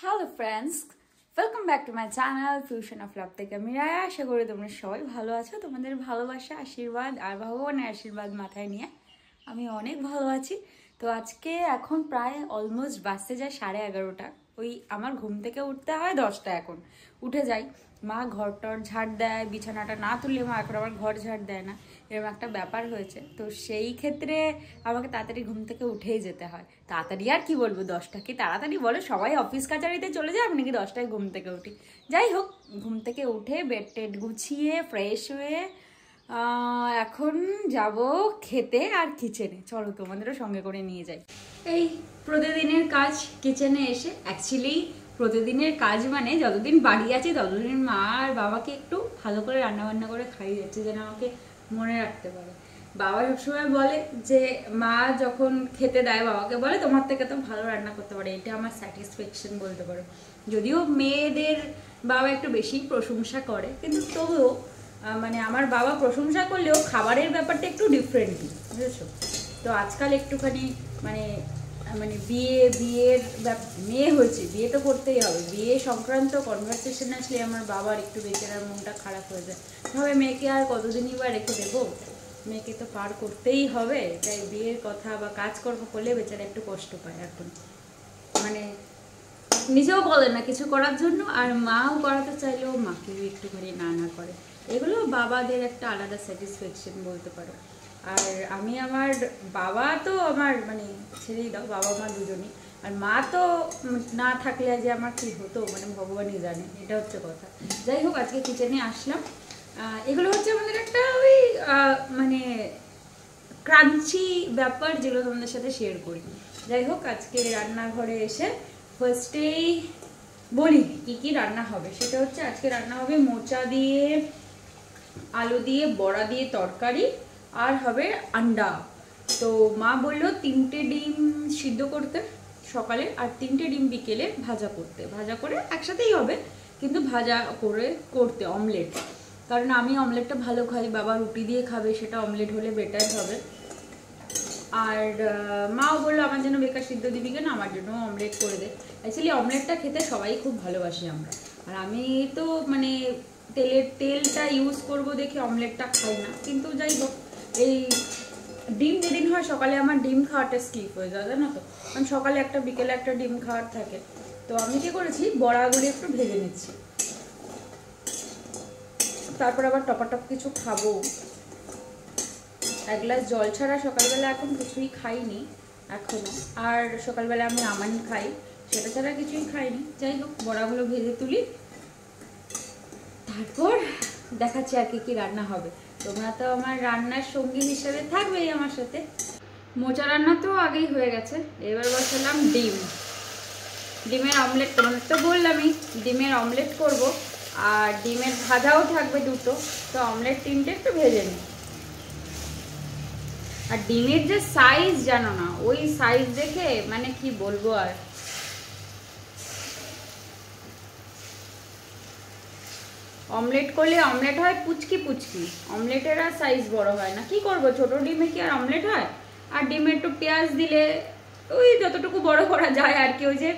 Hello friends, welcome back to my channel fusion of love থেকে আমি রায়া। আশা করি তোমরা সবাই ভালো আছো। তোমাদের ভালোবাসা, আশীর্বাদ আর ভগবানের আশীর্বাদ মাথায় নিয়ে আমি অনেক ভালো আছি। তো আজকে এখন প্রায় অলমোস্ট বাসে যায় 11:30। ওই আমার ঘুম থেকে উঠতে হয় 10টা, এখন উঠে যাই। মা ঘর টর ঝাড় দেয়, বিছানাটা না তুললে মা এখন আবার ঘর ঝাড় দেয় না, এরকম একটা ব্যাপার হয়েছে। তো সেই ক্ষেত্রে আমাকে তাড়াতাড়ি ঘুম থেকে উঠেই যেতে হয়। তাড়াতাড়ি আর কি বলবো, 10টা কি তাড়াতাড়ি বলে? সবাই অফিস কাচারিতে চলে যায়, আমি নাকি 10টায় ঘুম থেকে উঠি। যাই হোক, ঘুম থেকে উঠে বেড টেড গুছিয়ে ফ্রেশ হয়ে এখন যাব খেতে আর কিচেনে। চলো তোমাদেরও সঙ্গে করে নিয়ে যাই। এই প্রতিদিনের কাজ কিচেনে এসে, অ্যাকচুয়ালি প্রতিদিনের কাজ মানে যতদিন বাড়ি আছে ততদিন মা আর বাবাকে একটু ভালো করে রান্নাবান্না করে খাইয়ে যাচ্ছে, যেন আমাকে মনে রাখতে পারে। বাবা সবসময় বলে যে মা যখন খেতে দেয় বাবাকে বলে তোমার থেকে তো ভালো রান্না করতে পারে, এটা আমার স্যাটিসফ্যাকশন বলতে পারো। যদিও মেয়েদের বাবা একটু বেশি প্রশংসা করে, কিন্তু তবুও মানে আমার বাবা প্রশংসা করলেও খাবারের ব্যাপারটা একটু ডিফারেন্টলি, বুঝেছো? তো আজকাল একটুখানি মানে মানে বিয়ের মেয়ে হয়েছে, বিয়ে তো করতেই হবে। বিয়ে সংক্রান্ত কনভারসেশন আসলে আমার বাবার একটু বেচারার মনটা খারাপ হয়ে যায়। তবে মেয়েকে আর কতদিনই বা রেখে দেবো, মেয়েকে তো পার করতেই হবে। তাই বিয়ের কথা বা কাজকর্ম করলে বেচারা একটু কষ্ট পায় এখন, মানে নিজেও বলে না কিছু করার জন্য, আর মাও করাতে চাইলেও মাকেও একটুখানি না করে। এগুলো বাবাদের একটা আলাদা স্যাটিসফ্যাকশন বলতে পারো। আর আমি আমার বাবা তো আমার মানে ছেড়েই দাও, বাবা মা দুজনই। আর মা তো না থাকলে যে আমার কি হতো মানে ভগবানই জানে, এটা হচ্ছে কথা। যাই হোক, আজকে কিচেনে আসলাম। এগুলো হচ্ছে আমাদের একটা ওই মানে ক্রাঞ্চি ব্যাপার, যেগুলো তোমাদের সাথে শেয়ার করি। যাই হোক, আজকে রান্নাঘরে এসে ফার্স্টেই বলি কি কি রান্না হবে। সেটা হচ্ছে আজকে রান্না হবে মোচা দিয়ে, আলু দিয়ে, বড়া দিয়ে তরকারি, আর হবে আন্ডা। তো মা বললো 3টে ডিম সিদ্ধ করতে সকালে, আর 3টে ডিম বিকেলে ভাজা করতে। ভাজা করে একসাথেই হবে, কিন্তু ভাজা করে করতে অমলেট। কারণ আমি অমলেটটা ভালো খাই, বাবা রুটি দিয়ে খাবে, সেটা অমলেট হলে বেটার হবে। আর মাও বললো আমার জন্য বেকার সিদ্ধ দিবি কেন, আমার জন্য অমলেট করে দে। অ্যাকচুয়ালি অমলেটটা খেতে সবাই খুব ভালোবাসি আমরা, আর আমি তো মানে তেলটা ইউজ করব দেখে অমলেটটা খাই না। কিন্তু যাই হোক, এই ডিম যেদিন হয় সকালে আমার ডিম খাওয়াটা স্কিপ হয়ে যায়, জানো তো। কারণ সকালে একটা বিকেলে একটা ডিম খাওয়ার থাকে। তো আমি কি করেছি, বড়াগুলি একটু ভেজে নিচ্ছি, তারপর আবার টপাটপ কিছু খাবো। 1 গ্লাস জল ছাড়া সকালবেলা এখন কিছুই খাইনি এখনো। আর সকালবেলা আমি আমান খাই, সেটা ছাড়া কিছুই খাইনি। যাই হোক, বড়াগুলো ভেজে তুলি, তারপর দেখাচ্ছি আর কি কি রান্না হবে। তোমরা তো আমার রান্নার সঙ্গী হিসেবে থাকবেই আমার সাথে। মোচা রান্না তো আগেই হয়ে গেছে, এবার বসালাম ডিমের অমলেট। তোমাদের তো বললামই ডিমের অমলেট করব, আর ডিমের ভাজাও থাকবে দুটো। তো অমলেট 3টে একটু ভেজে নিই। আর ডিমের যে সাইজ জানো না, ওই সাইজ দেখে মানে কি বলবো আর। অমলেট করলে অমলেট হয় পুচকি পুচকি, অমলেটের আর সাইজ বড় হয় না। কি করব, ছোট ডিমে কি আর অমলেট হয়? আর ডিমে একটু পেঁয়াজ দিলে ওই যতটুকু বড় করা যায় আর কি, ওই যে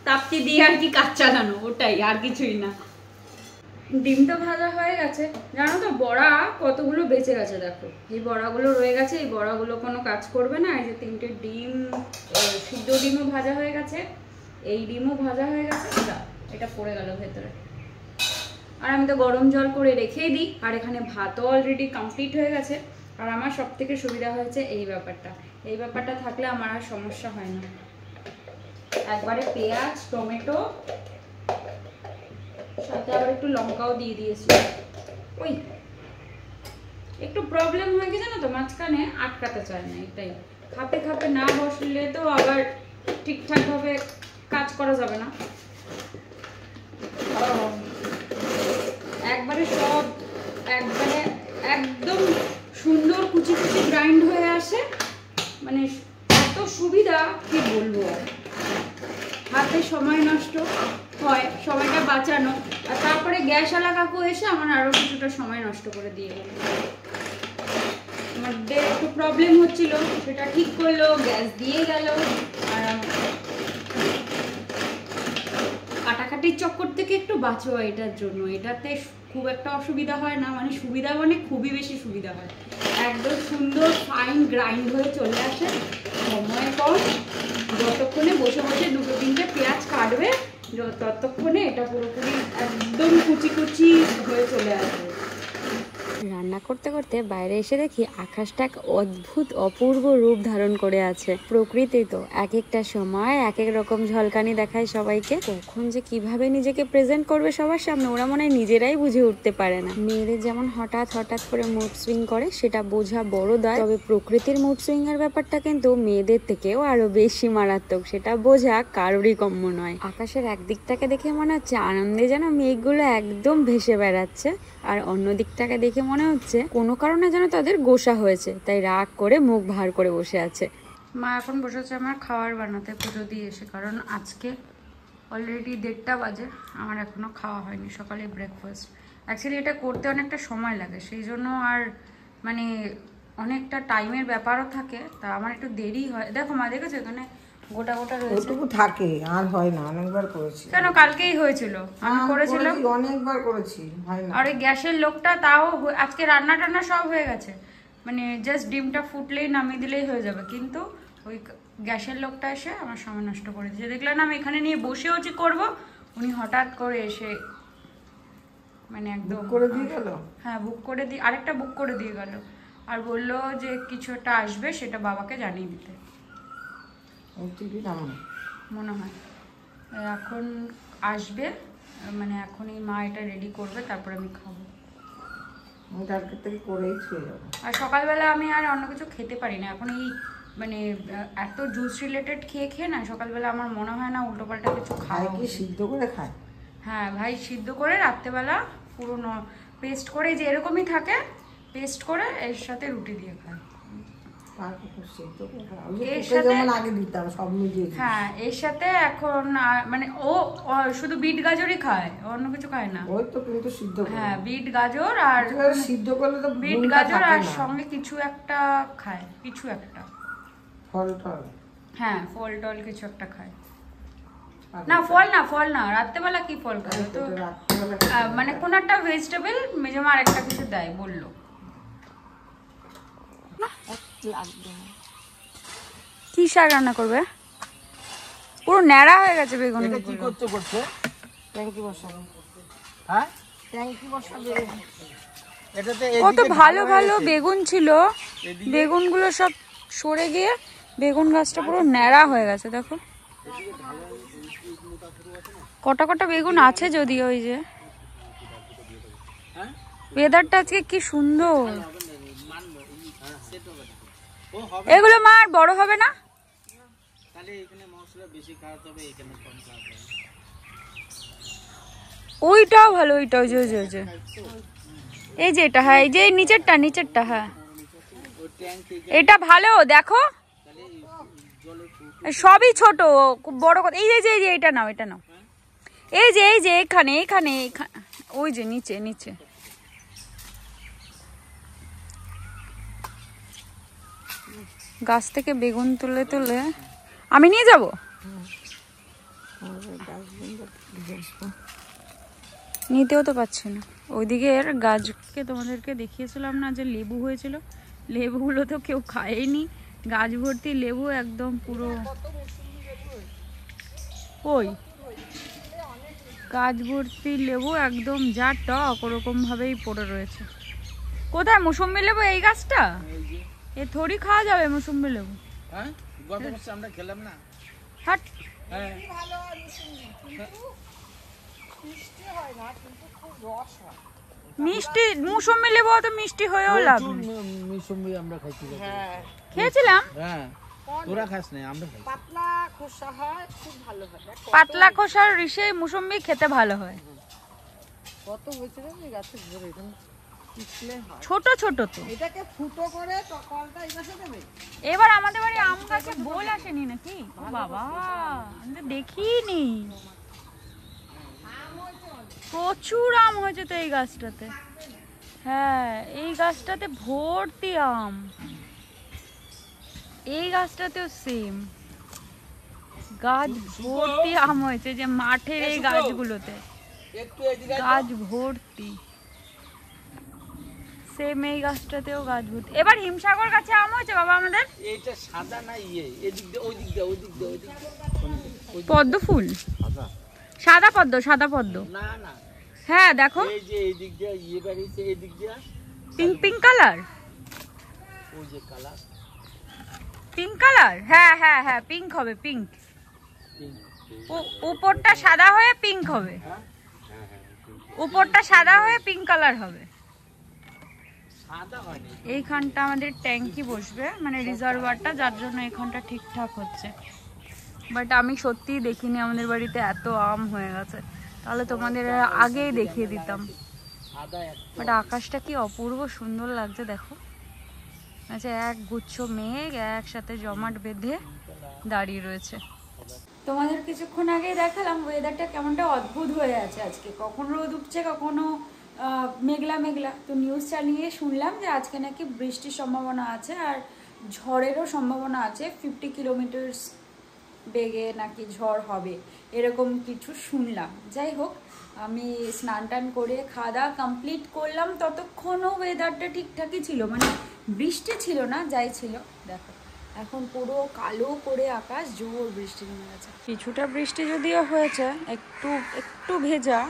তাপ্তি দিয়ে আর কি কাজ চালানো, ওটাই, আর কিছুই না। ডিম তো ভাজা হয়ে গেছে, জানো তো বড়া কতগুলো বেঁচে গেছে, দেখো এই বড়াগুলো রয়ে গেছে। এই বড়াগুলো কোনো কাজ করবে না। এই যে 3টে ডিম, সিদ্ধ ডিমও ভাজা হয়ে গেছে, এই ডিমও ভাজা হয়ে গেছে, এটা পড়ে গেল ভেতরে। আর আমি তো গরম জল করে রেখেই দিই। আর এখানে ভাতও অলরেডি কমপ্লিট হয়ে গেছে। আর আমার সব থেকে সুবিধা হয়েছে এই ব্যাপারটা থাকলে আমার আর সমস্যা হয় না। একবারে পেঁয়াজ, টমেটো, সাথে আবার একটু লঙ্কাও দিয়ে দিয়েছি। ওই একটু প্রবলেম হয়ে গেছে না তো, মাঝখানে আটকাতে চায় না, এটাই। খাপে না বসলে তো আবার ঠিকঠাকভাবে কাজ করা যাবে না। একবারে সব একবারে একদম সুন্দর কুচি কুচি গ্রাইন্ড হয়ে আসে, মানে এত সুবিধা কি বলবো। হাতে সময় নষ্ট হয়, সময়টা বাঁচানো। আর তারপরে গ্যাসওয়ালা কাকু এসে আমার আরো কিছুটা সময় নষ্ট করে দিয়ে গেল। মধ্যে একটু প্রবলেম হচ্ছিল, সেটা ঠিক করলো, গ্যাস দিয়ে গেল। আর হাঁটাহাঁটির চক্কর থেকে একটু বাঁচো এটার জন্য। এটাতে খুব একটা অসুবিধা হয় না, মানে সুবিধা মানে খুবই বেশি সুবিধা হয়, একদম সুন্দর ফাইন গ্রাইন্ড হয়ে চলে আসে, সময় কম, যতক্ষণে বসে বসে 2-3টে পেঁয়াজ কাটবে ততক্ষণে এটা পুরোপুরি একদম কুচি কুচি হয়ে চলে আসবে। রান্না করতে করতে বাইরে এসে দেখি আকাশটা এক অদ্ভুত অপূর্ব রূপ ধারণ করে আছে। প্রকৃতি তো এক একটা সময় এক এক রকম ঝলকানি দেখায় সবাইকে, কখন যে কিভাবে নিজেকে প্রেজেন্ট করবে সবার সামনে ওরা মনে হয় নিজেরাই বুঝে উঠতে পারে না। মেয়েদের যেমন হঠাৎ হঠাৎ করে মুড সুইং করে সেটা বোঝা বড় দায়, তবে প্রকৃতির মুড সুইং এর ব্যাপারটা কিন্তু মেয়েদের থেকেও আরো বেশি মারাত্মক, সেটা বোঝা কারোরই কম্য নয়। আকাশের একদিকটাকে দেখে মনে হচ্ছে আনন্দে যেন মেঘগুলো একদম ভেসে বেড়াচ্ছে, আর অন্য দিকটাকে দেখে মনে হচ্ছে কোনো কারণে যেন তাদের গোসা হয়েছে, তাই রাগ করে মুখ ভার করে বসে আছে। মা এখন বসেছে আমার খাবার বানাতে পুজো দিয়ে এসে, কারণ আজকে অলরেডি 1:30 বাজে, আমার এখনো খাওয়া হয়নি সকালে ব্রেকফাস্ট। অ্যাকচুয়ালি এটা করতে অনেকটা সময় লাগে, সেই জন্য আর মানে অনেকটা টাইমের ব্যাপারও থাকে, তা আমার একটু দেরি হয়। দেখো মা, দেখেছো এখানে গোটা গোটা রয়েছে, ওটুকু থাকে আর হয় না, অনেকবার করেছি। কেন কালকেই হয়েছিল, আমি করেছিলাম অনেকবার করেছি, হয় না। আর ওই গ্যাসের লোকটা তাও আজকে রান্না টান্না সব হয়ে গেছে, মানে জাস্ট ডিমটা ফুটলেই নামিয়ে দিলেই হয়ে যাবে, কিন্তু ওই গ্যাসের লোকটা এসে আমার সময় নষ্ট করে দিয়েছে। দেখলাম আমি এখানে নিয়ে বসেওছি করব, উনি হঠাৎ করে এসে মানে একদম করে দিয়ে গেল। হ্যাঁ বুক করে দিয়ে, আরেকটা বুক করে দিয়ে গেল, আর বললো যে কিছু একটা আসবে সেটা বাবাকে জানিয়ে দিতে মনে হয়। এখন আসবে, মানে এখনই মা এটা রেডি করবে, তারপর আমি খাবো। আর সকালবেলা আমি আর অন্য কিছু খেতে পারি না এখন, এই মানে এত জুস রিলেটেড খেয়ে খেয়ে না সকালবেলা আমার মনে হয় না উল্টোপাল্টা কিছু খাওয়া। সিদ্ধ করে খায়? হ্যাঁ ভাই, সিদ্ধ করে রাত্রেবেলা পুরো পেস্ট করে, যে এরকমই থাকে পেস্ট করে এর সাথে রুটি দিয়ে খায়। হ্যাঁ এর সাথে এখন মানে ও শুধু বিট গাজরই খায়, অন্য কিছু খায় না। ওই তো কিন্তু সিদ্ধ করে। হ্যাঁ বিট গাজর, আর সিদ্ধ করলে তো বিট গাজর আর সঙ্গে কিছু একটা খায়, কিছু একটা ফল টল। হ্যাঁ ফল টল কিছু একটা খায়। না ফল না রাত্রেবেলা কি ফল খাবে তো, মানে কোন একটা ভেজিটেবল মেজমা আর একটা কিছু দেয় বললো। কি শাক রান্না করবে? পুরো ন্যাড়া হয়ে গেছে বেগুন। কি করছে? ট্যাঙ্কি বসাবো। হ্যাঁ ট্যাঙ্কি বসাবে। এটাতে কত ভালো ভালো বেগুন ছিল, বেগুনগুলো সব সরে গিয়ে বেগুন গাছটা পুরো ন্যাড়া হয়ে গেছে। দেখো কটা কটা বেগুন আছে যদিও। ওই যে ওয়েদারটা আজকে কি সুন্দর। এগুলো মা আর বড় হবে না? ওইটাও ভালো, ওইটা ওই যে এই যে এটা, হ্যাঁ এই যে নিচেরটা হ্যাঁ এটা ভালো। দেখো সবই ছোট, বড় কথা। এই যে এটা নাও, এটা নাও। এই যে এখানে ওই যে নিচে গাছ থেকে বেগুন তুলে তুলে আমি নিয়ে যাব। নিতেও তো পাচ্ছি না। ওইদিকের গাছকে তোমাদেরকে দেখিয়েছিলাম না যে লেবু হয়েছিল, লেবুগুলো তো কেউ খায়নি, গাছ ভর্তি লেবু একদম পুরো। ওই গাছ ভর্তি লেবু একদম যা টক ওরকম ভাবেই পড়ে রয়েছে। কোথায় মৌসুম্বি লেবু? এই গাছটা এ থোড়ি খাওয়া যাবে মৌসুম্বি লেবু। হ্যাঁ গত বছর আমরা খেলাম না। হাট হ্যাঁ মিষ্টি মৌসুম্বি লেবু অত মিষ্টি হয়েও লাভ নেই। মৌসুম্বি আমরা খাইছি। হ্যাঁ খেয়েছিলাম। হ্যাঁ তোরা খাস না, আমরা খাই। পাতলা খোসা হয়, খুব ভালো হয়। পাতলা খোসার রিসে মৌসুম্বি খেতে ভালো হয়। কত হয়েছে রে গাছে ধরে, ছোট ছোট তো। এটাকে ফুটো করে টকলটা এই গাছে দেবে। এবার আমাদের বাড়ি আম গাছে বোল আসেনি নাকি? ও বাবা, আমি তো দেখিনি। প্রচুর আম হয়েছে তো এই গাছটাতে। হ্যাঁ এই গাছটাতে ভর্তি আম, এই গাছটাতেও সেম গাছ ভর্তি আম হয়েছে, যে মাঠের এই গাছগুলোতে একটু এদিকে গাছ ভর্তি, সেম এই গাছটাতেও গাছ ভর্তি। এবার হিমসাগর গাছে আম হয়েছে বাবা আমাদের। এইটা সাদা না এদিক দিয়ে ওই দিক দিয়ে ওই দিক দিয়ে ওই দিক দিয়ে পদ্ম ফুল, সাদা সাদা পদ্ম, সাদা পদ্ম। না না, হ্যাঁ দেখো এই যে এই দিক দিয়ে বেরিয়েছে, এই দিক দিয়ে পিঙ্ক পিঙ্ক কালার, ওই যে কালার পিঙ্ক কালার, হ্যাঁ হ্যাঁ হ্যাঁ পিঙ্ক হবে, পিঙ্ক। উপরটা সাদা হয়ে পিঙ্ক হবে, উপরটা সাদা হয়ে পিঙ্ক কালার হবে। সাদা হয়নি। এইখানটা আমাদের ট্যাঙ্কি বসবে, মানে রিজার্ভারটা, যার জন্য এখানটা ঠিকঠাক হচ্ছে। বাট আমি সত্যিই দেখিনি আমাদের বাড়িতে এত আম হয়ে গেছে, তাহলে তোমাদের আগেই দেখিয়ে দিতাম। বাট আকাশটা কি অপূর্ব সুন্দর লাগছে দেখো, আচ্ছা এক গুচ্ছ মেঘ একসাথে জমাট বেঁধে দাঁড়িয়ে রয়েছে। তোমাদের কিছুক্ষণ আগেই দেখালাম ওয়েদারটা কেমনটা অদ্ভুত হয়ে আছে আজকে, কখনো রোদ উঠছে কখনো মেঘলা মেঘলা। তো নিউজ চালিয়ে শুনলাম যে আজকে নাকি বৃষ্টির সম্ভাবনা আছে, আর ঝড়েরও সম্ভাবনা আছে, 50 কিলোমিটার বেগে নাকি ঝড় হবে, এরকম কিছু শুনলাম। যাই হোক, আমি স্নান টান করে খাওয়া দাওয়া কমপ্লিট করলাম, ততক্ষণও ওয়েদারটা ঠিকঠাকই ছিল, মানে বৃষ্টি ছিল না, যাই ছিল। দেখো এখন পুরো কালো করে আকাশ, জোর বৃষ্টি নেমে গেছে। কিছুটা বৃষ্টি যদিও হয়েছে, একটু একটু ভেজা,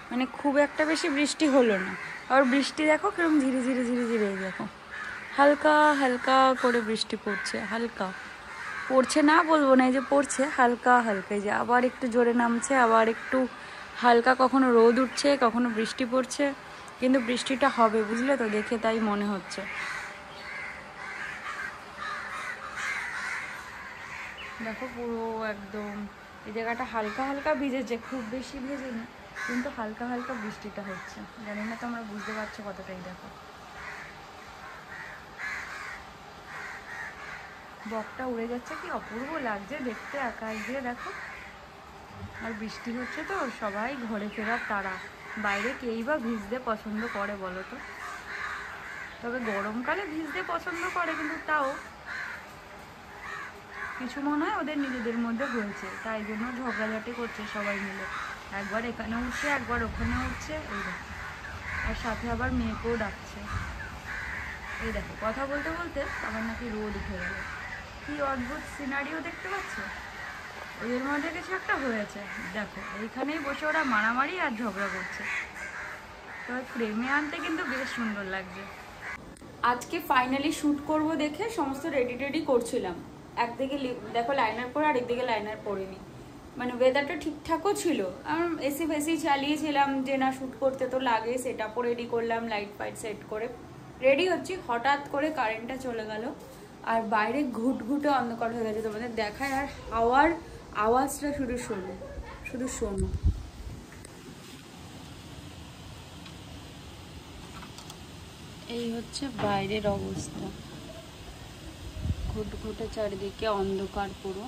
মানে খুব একটা বেশি বৃষ্টি হলো না। আর বৃষ্টি দেখো কিরকম ধীরে ধীরে ধীরে ধীরে, দেখো হালকা হালকা করে বৃষ্টি পড়ছে, হালকা পড়ছে না বলবো না, এই যে পড়ছে হালকা হালকা, এই যে আবার একটু জোরে নামছে, আবার একটু হালকা, কখনো রোদ উঠছে কখনো বৃষ্টি পড়ছে, কিন্তু বৃষ্টিটা হবে বুঝলে তো, দেখে তাই মনে হচ্ছে। দেখো পুরো একদম এই জায়গাটা হালকা হালকা ভিজেছে, খুব বেশি ভেজেনি, কিন্তু হালকা হালকা বৃষ্টিটা হচ্ছে। জানি না তোমরা বুঝতে পারছো কতটাই। দেখো বকটা উড়ে যাচ্ছে, কি অপূর্ব লাগছে দেখতে আকাশ দিয়ে, দেখো। আর বৃষ্টি হচ্ছে তো সবাই ঘরে ফেরার তাড়া, বাইরে কেই বা ভিজতে পছন্দ করে বলো তো? তবে গরমকালে ভিজতে পছন্দ করে, কিন্তু তাও কিছু মনে হয় ওদের নিজেদের মধ্যে হয়েছে, তাই জন্য ঝগড়াঝাটি করছে সবাই মিলে, একবার এখানে উঠছে একবার ওখানে উঠছে, এই দেখো। আর সাথে আবার মেয়েকেও ডাকছে, এই দেখো কথা বলতে বলতে আবার নাকি রোদ উঠে গেল। কি অদ্ভুত সিনারিও দেখতে পাচ্ছ, ওদের মধ্যে কিছু একটা হয়েছে। দেখো এইখানেই বসে ওরা মারামারি আর ঝগড়া করছে, তবে ফ্রেমে আনতে কিন্তু বেশ সুন্দর লাগছে। আজকে ফাইনালি শ্যুট করব দেখে সমস্ত রেডি টেডি করছিলাম, একদিকে দেখো লাইনার পরে আর একদিকে লাইনার পরিনি, মানে ওয়েদারটা ঠিকঠাকও ছিল। আমি এসি ফেসি চালিয়েছিলাম যে না শ্যুট করতে তো লাগে, সেট আপও রেডি করলাম, লাইট ফাইট সেট করে রেডি হচ্ছি, হঠাৎ করে কারেন্টটা চলে গেল, আর বাইরে ঘুটঘুটে অন্ধকার হয়ে গেছে। তোমাদের দেখায়, আর হাওয়ার আওয়াজটা শুধু শোনো, শুধু শোনো। এই হচ্ছে বাইরের অবস্থা, ঘুটঘুটে চারিদিকে অন্ধকার পুরো।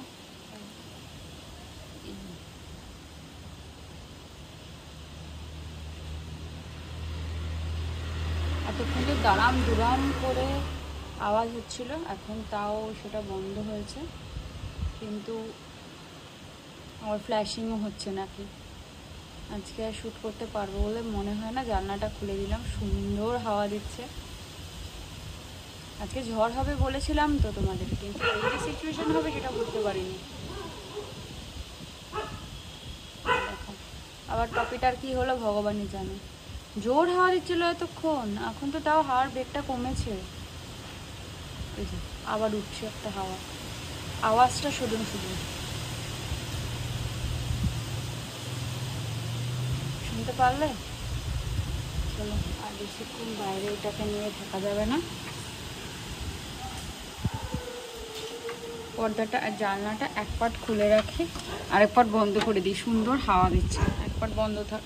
এতক্ষণ তো দাঁড়াম দুরাম করে আওয়াজ হচ্ছিল, এখন তাও সেটা বন্ধ হয়েছে, কিন্তু আমার ফ্ল্যাশিংও হচ্ছে নাকি। আজকে আর শ্যুট করতে পারবো বলে মনে হয় না। জানলাটা খুলে দিলাম, সুন্দর হাওয়া দিচ্ছে। আজকে ঝড় হবে বলেছিলাম তো তোমাদের, কিন্তু এই যে সিচুয়েশন হবে সেটা বুঝতে পারিনি। দেখো আবার টপিটার কি হলো ভগবানই জানে, জোর হাওয়া দিচ্ছিল এতক্ষণ, এখন তো তাও হাওয়ার বেগটা কমেছে। এই যে আবার উঠছে একটা হাওয়া, আওয়াজটা শুধু শুধু শুনতে পারলে। চলো আর বেশিক্ষণ বাইরে এটাকে নিয়ে থাকা যাবে না, পর্দাটা আর জানলাটা এক পাট খুলে রাখি, আরেক পাট বন্ধ করে দিই, সুন্দর হাওয়া দিচ্ছে, এক পাট বন্ধ থাক।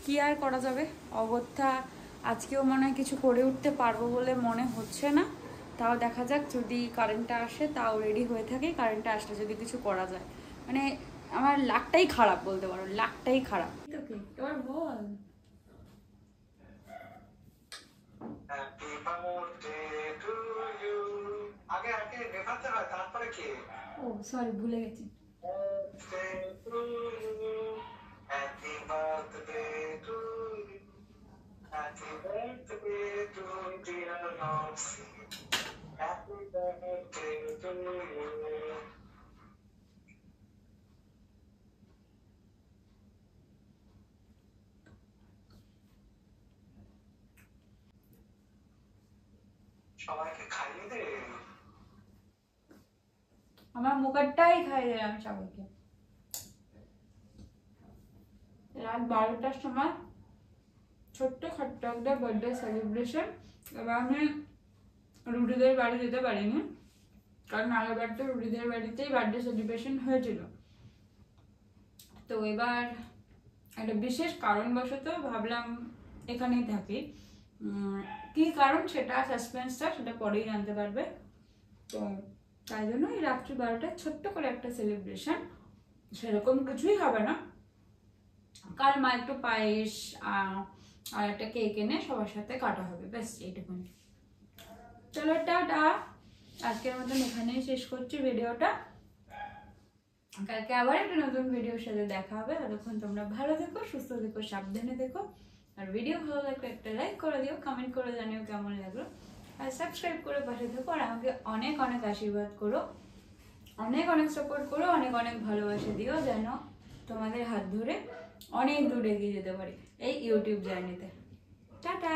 কি আর করা যাবে, অগত্যা আজকেও মনে হয় কিছু করে উঠতে পারবো বলে মনে হচ্ছে না। তাও দেখা যাক, যদি কারেন্টটা আসে তাও রেডি হয়ে থাকে, কারেন্টটা আসলে যদি কিছু করা যায়। মানে আমার লাকটাই খারাপ বলতে পারো, লাকটাই খারাপ। এবার বল। Happy birthday to you. আগে আগে নেভাতে হয় তারপরে কে ও সরি, ভুলে গেছি। Happy birthday to you happy birthday to dear নবসি হ্যাপি বার্থডে টু ইউ সবাইকে খাইয়ে দে আমার মুখটাই খাই দিলাম সবাইকে। রাত 12টার সময় ছোট্ট খাট্ট একটা বার্থডে সেলিব্রেশন। এবার আমি রুটিদের বাড়ি যেতে পারিনি, কারণ আগের বার তো রুটিদের বাড়িতেই বার্থডে সেলিব্রেশন হয়েছিল। তো এবার একটা বিশেষ কারণবশত ভাবলাম এখানেই থাকি। কি কারণ সেটা সাসপেন্সটা সেটা পরেই জানতে পারবে। তো তাই জন্য এই রাত্রি 12টায় ছোট্ট করে একটা সেলিব্রেশন, সেরকম কিছুই হবে না। কাল মা একটু পায়েস আর একটা কেক এনে সবার সাথে কাটা হবে, ব্যাস এইটুকুনি। চলো টাটা, আজকের মতন এখানেই শেষ করছি ভিডিওটা। কালকে আবার একটা নতুন ভিডিওর সাথে দেখা হবে। ততক্ষণ তোমরা ভালো থেকো, সুস্থ থেকো, সাবধানে থেকো। আর ভিডিও ভালো লাগলে একটা লাইক করে দিও, কমেন্ট করে জানিও কেমন লাগলো, আর সাবস্ক্রাইব করে পাশে থেকো। আর আমাকে অনেক অনেক আশীর্বাদ করো, অনেক অনেক সাপোর্ট করো, অনেক অনেক ভালোবাসা দিও, যেন তোমাদের হাত ধরে অনেক দূর এগিয়ে যেতে পারি এই ইউটিউব জার্নিতে। টাটা।